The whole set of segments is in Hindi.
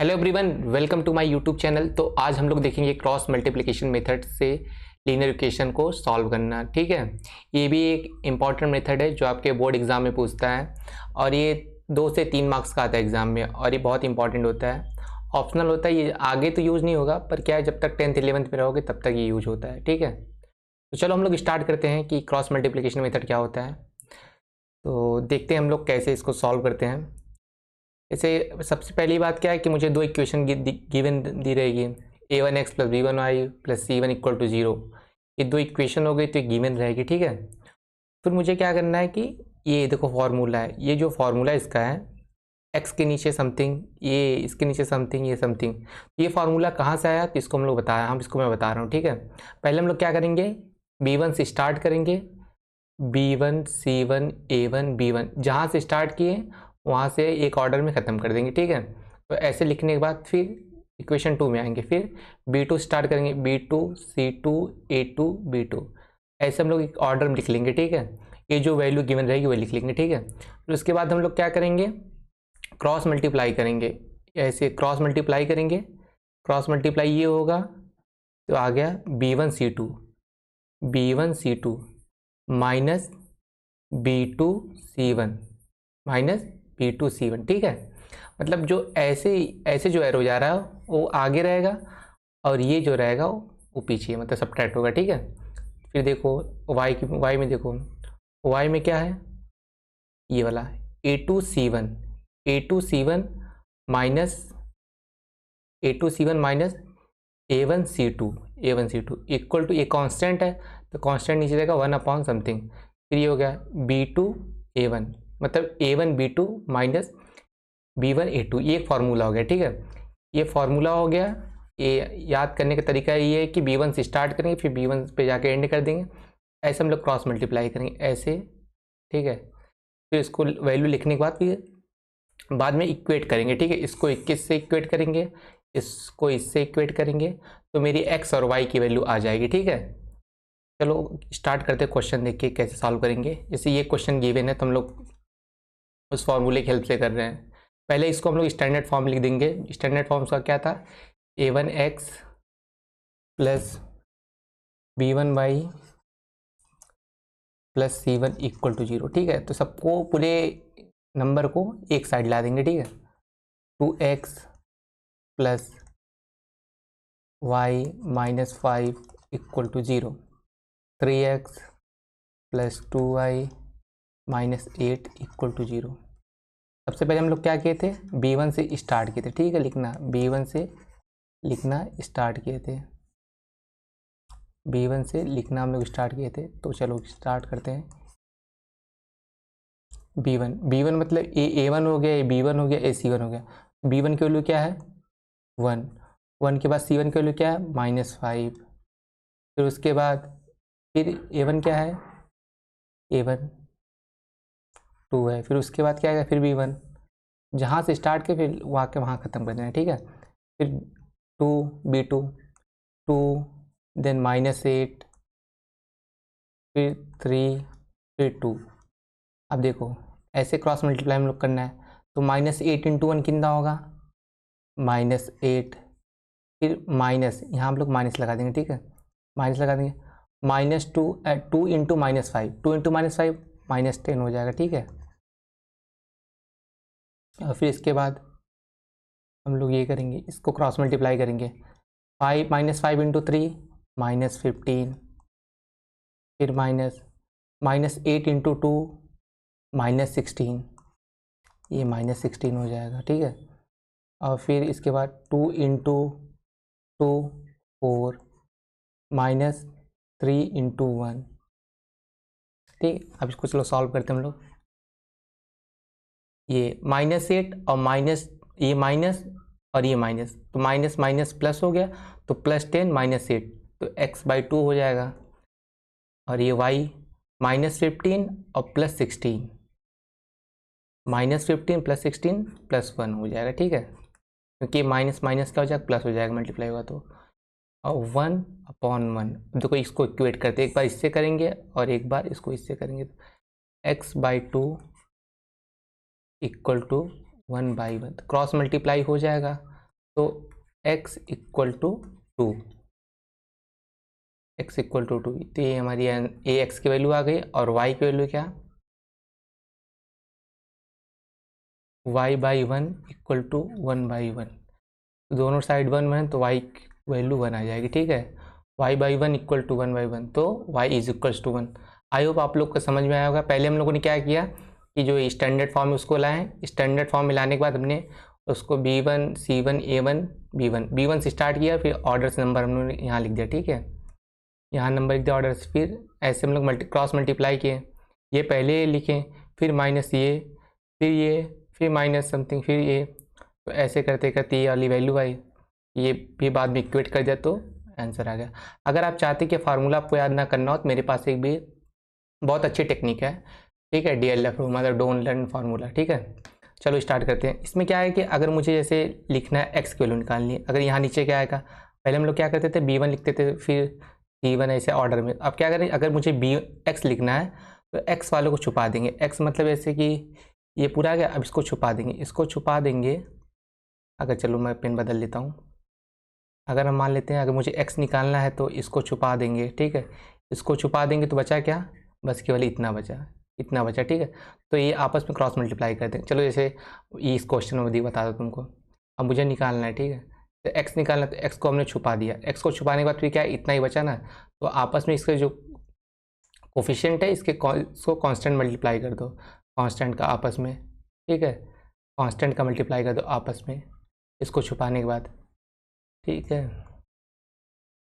Hello everyone, welcome to my YouTube channel. तो आज हम लोग देखेंगे क्रॉस मल्टीप्लिकेशन मेथड से लीनियर इक्वेशन को सॉल्व करना। ठीक है, ये भी एक इम्पॉर्टेंट मेथड है जो आपके बोर्ड एग्जाम में पूछता है और ये 2 से 3 मार्क्स का आता है एग्जाम में और ये बहुत इंपॉर्टेंट होता है। ऑप्शनल होता है, ये आगे तो यूज़ नहीं होगा पर क्या है, जब तक 10th 11th में रहोगे तब तक ये यूज होता है। ठीक है, तो चलो हम लोग स्टार्ट करते हैं कि क्रॉस मल्टीप्लिकेशन मेथड क्या होता है। तो देखते हैं हम लोग कैसे इसको सॉल्व करते हैं। जैसे सबसे पहली बात क्या है कि मुझे 2 इक्वेशन गिवन दी रहेगी, a1x plus b1y plus c1 equal to 0। ये 2 इक्वेशन हो गई तो ये गिवन रहेगी। ठीक है, फिर मुझे क्या करना है कि ये देखो फॉर्मूला है, ये जो फॉर्मूला इसका है x के नीचे समथिंग, ये इसके नीचे समथिंग, ये समथिंग, ये फार्मूला कहाँ से आया तो इसको हम लोग बताया, इसको मैं बता रहा हूँ। ठीक है, पहले हम लोग क्या करेंगे, b1 से स्टार्ट करेंगे, b1 c1 a1 b1, जहाँ से स्टार्ट किए वहाँ से एक ऑर्डर में ख़त्म कर देंगे। ठीक है, तो ऐसे लिखने के बाद फिर इक्वेशन 2 में आएंगे, फिर b2 स्टार्ट करेंगे, b2 c2 a2 b2, ऐसे हम लोग एक ऑर्डर में लिख लेंगे। ठीक है, ये जो वैल्यू गिवन रहेगी वो लिख लेंगे। ठीक है, फिर उसके बाद हम लोग क्या करेंगे, क्रॉस मल्टीप्लाई करेंगे, ऐसे क्रॉस मल्टीप्लाई करेंगे, क्रॉस मल्टीप्लाई ये होगा तो आ गया b1 c2 minus b2 c1 minus b2 c1। ठीक है, मतलब जो ऐसे ऐसे जो एरो जा रहा है वो आगे रहेगा और ये जो रहेगा वो पीछे, मतलब सब्ट्रैक्ट होगा। ठीक है, फिर देखो y में देखो, y में क्या है, ये वाला a2 c1 minus a1 c2 equal to, ये कांस्टेंट है तो कांस्टेंट नीचे रहेगा 1 अपॉन समथिंग, फिर ये हो गया b2 a1, मतलब a1 b2 minus b1 a2, ये एक फार्मूला हो गया। ठीक है, ये फार्मूला हो गया। ये याद करने का तरीका ये है कि b1 से स्टार्ट करेंगे फिर b1 पे जाके एंड कर देंगे, ऐसे हम लोग क्रॉस मल्टीप्लाई करेंगे ऐसे। ठीक है, फिर इसको वैल्यू लिखने के बाद फिर बाद में इक्वेट करेंगे। ठीक है, इसको 21 से इक्वेट करेंगे, इसको इससे इक्वेट करेंगे, तो मेरी x और y की वैल्यू आ जाएगी। ठीक है, चलो स्टार्ट करते हैं, क्वेश्चन देखिए कैसे सॉल्व करेंगे। जैसे ये क्वेश्चन गिवन है तो हम लोग उस फॉर्मूले की हेल्प से कर रहे हैं। पहले इसको हम लोग स्टैंडर्ड फॉर्म लिख देंगे। स्टैंडर्ड फॉर्म का क्या था, a1x plus b1y plus c1 equal to 0। ठीक है, तो सबको पूरे नंबर को एक साइड ला देंगे। ठीक है, 2x plus y minus 5 equal to 0, 3x plus 2y minus 8 equal to 0। सबसे पहले हम लोग क्या किए थे, b1 से स्टार्ट किए थे। ठीक है, लिखना b1 से लिखना स्टार्ट किए थे, b1 से लिखना हम लोग स्टार्ट किए थे। तो चलो स्टार्ट करते हैं। b1 मतलब a1 हो गया, b1 हो गया, c1 हो गया। b1 की वैल्यू क्या है 1 के बाद c1 की वैल्यू क्या है -5, फिर उसके बाद फिर a1 क्या है, a1 2 है, फिर उसके बाद क्या है, फिर b1, जहाँ से स्टार्ट के फिर वहाँ ख़त्म कर देना है। ठीक है, फिर 2 b2 2, देन -8, फिर 3, फिर 2। अब देखो ऐसे क्रॉस मल्टीप्लाई हम लोग करना है, तो -8 इंटू 1 कितना होगा -8, फिर माइनस, यहाँ हम लोग माइनस लगा देंगे। ठीक है, माइनस लगा देंगे, -2 इंटू -5, 2 इंटू -5 -10 हो जाएगा। ठीक है, और फिर इसके बाद हम लोग ये करेंगे, इसको क्रॉस मल्टीप्लाई करेंगे, -5 इंटू 3 -15, फिर -8 इंटू 2 -16, ये -16 हो जाएगा। ठीक है, और फिर इसके बाद 2 इंटू 2 4 -3 इंटू 1। ठीक, अब इसको चलो सॉल्व करते हैं हम लोग। ये -8 और ये माइनस और ये माइनस, तो माइनस माइनस प्लस हो गया, तो +10 -8, तो x/2 हो जाएगा। और ये y -15 और +16, -15 +16 +1 हो जाएगा। ठीक है, क्योंकि माइनस माइनस क्या हो जाएगा, प्लस हो जाएगा, मल्टीप्लाई होगा तो, और 1/1। देखो इसको इक्वेट करते, एक बार इससे करेंगे और एक बार इसको इससे करेंगे, x/2 equal to 1/1, cross multiply हो जाएगा तो x equal to 2, x equal to 2, तो ये हमारी ए एक्स की वैल्यू आ गई। और y की वैल्यू क्या, y बाई 1 इक्वल टू 1/1, दोनों साइड 1 तो y की वैल्यू 1 आ जाएगी। ठीक है, y बाई 1 इक्वल टू 1/1, तो y is equals to 1। I hope आप लोग को समझ में आया होगा। पहले हम लोगों ने क्या किया कि जो स्टैंडर्ड फॉर्म है उसको लाएं, स्टैंडर्ड फॉर्म में लाने के बाद हमने उसको b1 c1 a1 b1 से स्टार्ट किया, फिर ऑर्डर से नंबर हम लोगों ने यहाँ लिख दिया। ठीक है, यहाँ नंबर लिख दिया ऑर्डर से, फिर ऐसे हम लोग क्रॉस मल्टीप्लाई किए, ये पहले लिखें, फिर माइनस ये, फिर ये, फिर माइनस समथिंग, फिर ये, तो ऐसे करते करते ये वाली वैल्यू आई, ये भी बाद में इक्वेट कर दिया तो आंसर आ गया। अगर आप चाहते कि फार्मूला आपको याद ना करना हो तो मेरे पास एक भी बहुत अच्छी टेक्निक है। ठीक है, DLF मतलब डोंट लर्न फार्मूला। ठीक है, चलो स्टार्ट करते हैं। इसमें क्या है कि अगर मुझे जैसे लिखना है एक्स की वैल्यू निकालनी है, अगर यहाँ नीचे क्या आएगा, पहले हम लोग क्या करते थे b1 लिखते थे, फिर c1 ऐसे ऑर्डर में। अब क्या करें, अगर मुझे x लिखना है तो x वालों को छुपा देंगे। x मतलब ऐसे कि ये पूरा आ गया, अब इसको छुपा देंगे, इसको छुपा देंगे। अगर चलो मैं पेन बदल लेता हूँ, अगर हम मान लेते हैं अगर मुझे x निकालना है तो इसको छुपा देंगे। ठीक है, इसको छुपा देंगे तो बचा क्या, बस केवल इतना बचा, इतना बचा। ठीक है, तो ये आपस में क्रॉस मल्टीप्लाई कर दें। चलो जैसे ये इस क्वेश्चन में भी बता दो तुमको, अब मुझे निकालना है। ठीक है, तो x निकालना, तो x को हमने छुपा दिया, x को छुपाने के बाद फिर क्या इतना ही बचा ना, तो आपस में इसके जो कोफिशिएंट है इसको कांस्टेंट मल्टीप्लाई कर दो, कांस्टेंट का आपस में। ठीक है, कांस्टेंट का मल्टीप्लाई कर दो आपस में इसको छुपाने के बाद। ठीक है,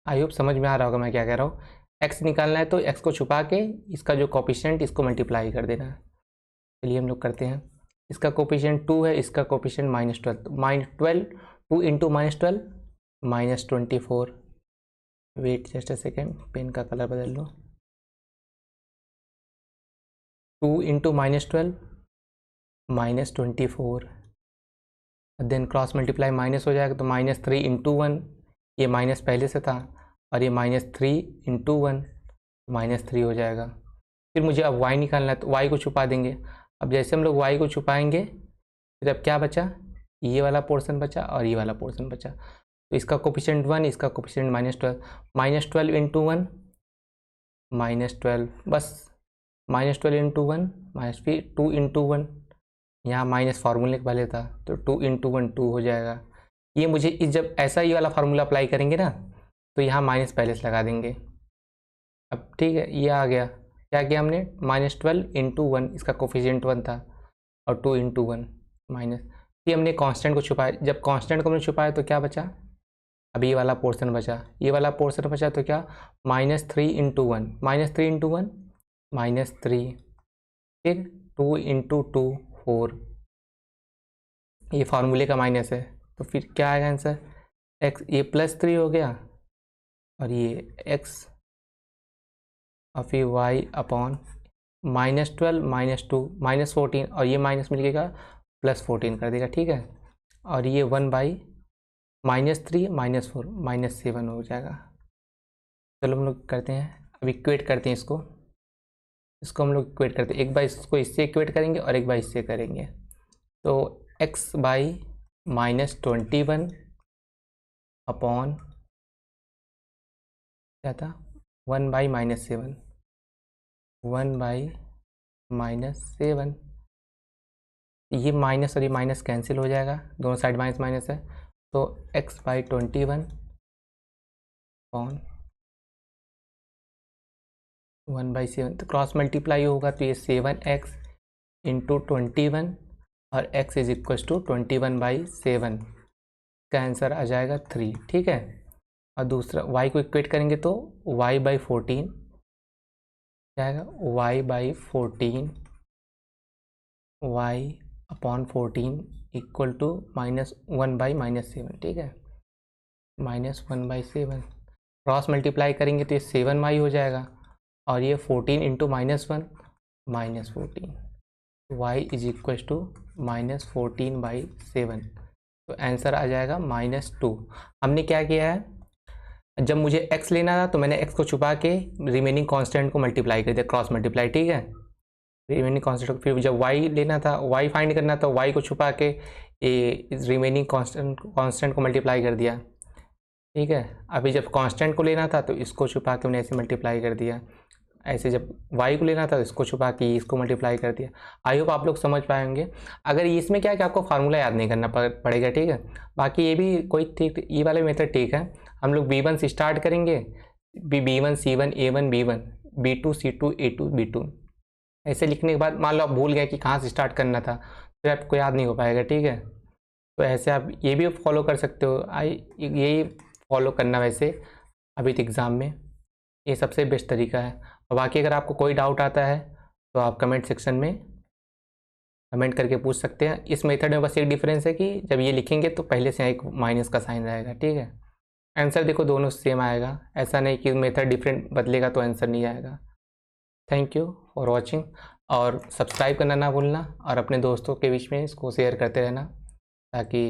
आई होप समझ में आ रहा होगा मैं क्या कह रहा हूँ। x निकालना है तो x को छुपा के इसका जो कोफिशिएंट इसको मल्टीप्लाई कर देना। चलिए हम लोग करते हैं। इसका कोफिशिएंट 2 है, इसका coefficient -12, 2 into -12 -24। Wait just a second, pen का कलर बदल लो। 2 into -12 -24, then cross multiply minus हो जाएगा तो -3 इंटू 1, ये माइनस पहले से था, और ये -3 इंटू 1 -3 हो जाएगा। फिर मुझे अब y निकालना है तो y को छुपा देंगे। अब जैसे हम लोग y को छुपाएंगे फिर अब क्या बचा, ये वाला पोर्शन बचा और ये वाला पोर्शन बचा, तो इसका कोफिशिएंट 1, इसका कोफिशिएंट -12 इंटू 1 -12, बस -12 इंटू 1 फिर 2 इंटू 1, यहाँ माइनस फार्मूले के पहले था तो 2 इंटू 1 2 हो जाएगा। ये मुझे जब ऐसा ही वाला फार्मूला अप्लाई करेंगे ना तो यहाँ माइनस पहले से लगा देंगे। अब ठीक है, ये आ गया, क्या किया हमने, -12 इंटू 1, इसका कोफिशिएंट 1 था, और 2 इंटू 1 माइनस, फिर हमने कांस्टेंट को छुपाया। जब कांस्टेंट को हमने छुपाया तो क्या बचा, अब ये वाला पोर्शन बचा, ये वाला पोर्शन बचा, तो क्या -3 इंटू 1 -3 इंटू 1 -3, फिर 2 इंटू 2 4, ये फार्मूले का माइनस है, तो फिर क्या आएगा आंसर, x, ये +3 हो गया और ये x, और फिर y अपॉन -12 -2 -14, और ये माइनस मिलेगा +14 कर देगा। ठीक है, और ये 1/-3 -4 -7 हो जाएगा। चलो हम लोग करते हैं, अब इक्वेट करते हैं इसको हम लोग इक्वेट करते हैं, एक बार इसको इससे इक्वेट करेंगे और एक बार इससे करेंगे। तो x बाई -21 अपॉन क्या था, 1/-7, 1/-7, ये माइनस और ये माइनस कैंसिल हो जाएगा, दोनों साइड माइनस माइनस है, तो x/21 अपॉन 1/7, तो क्रॉस मल्टीप्लाई होगा तो ये 7x इंटू 21 और x इज इक्वल टू 21/7, का आंसर आ जाएगा 3। ठीक है, और दूसरा y को इक्वेट करेंगे तो y/14 क्या आएगा, y/14 y upon 14 equal to -1/-7। ठीक है, -1/7, क्रॉस मल्टीप्लाई करेंगे तो ये 7y हो जाएगा, और ये 14 into -1 -14, y is equal to -14/7, तो आंसर आ जाएगा -2। हमने क्या किया है, जब मुझे x लेना था तो मैंने x को छुपा के रिमेनिंग कांस्टेंट को मल्टीप्लाई कर दिया, क्रॉस मल्टीप्लाई। ठीक है, रिमेनिंग कांस्टेंट, फिर जब y लेना था, y फाइंड करना था, y को छुपा के ये रिमेनिंग कांस्टेंट को मल्टीप्लाई कर दिया, ठीक है। अभी जब कांस्टेंट को लेना था तो इसको छुपा के हमने ऐसे मल्टीप्लाई कर दिया, ऐसे जब y को लेना था तो इसको छुपा के इसको मल्टीप्लाई कर दिया। आई होप आप लोग समझ पाएंगे। अगर इसमें क्या है कि आपको फार्मूला याद नहीं करना पड़ेगा, ठीक है। बाकी ये भी कोई ठीक, ये वाला मेथड ठीक है। हम लोग b1 से स्टार्ट करेंगे, b1 c1 a1 b1 b2 c2 a2 b2, ऐसे लिखने के बाद मान लो आप भूल गए कि कहाँ से स्टार्ट करना था, फिर आपको याद नहीं हो पाएगा, ठीक है। तो ऐसे आप ये भी फॉलो कर सकते हो, यही फॉलो करना वैसे अभी एग्ज़ाम में, ये सबसे बेस्ट तरीका है। और बाकी अगर आपको कोई डाउट आता है तो आप कमेंट सेक्शन में कमेंट करके पूछ सकते हैं। इस मेथड में बस एक डिफरेंस है कि जब ये लिखेंगे तो पहले से एक माइनस का साइन रहेगा, ठीक है। आंसर देखो दोनों सेम आएगा, ऐसा नहीं कि मेथड डिफरेंट बदलेगा तो आंसर नहीं आएगा। थैंक यू फॉर वॉचिंग, और सब्सक्राइब करना ना भूलना, और अपने दोस्तों के बीच में इसको शेयर करते रहना ताकि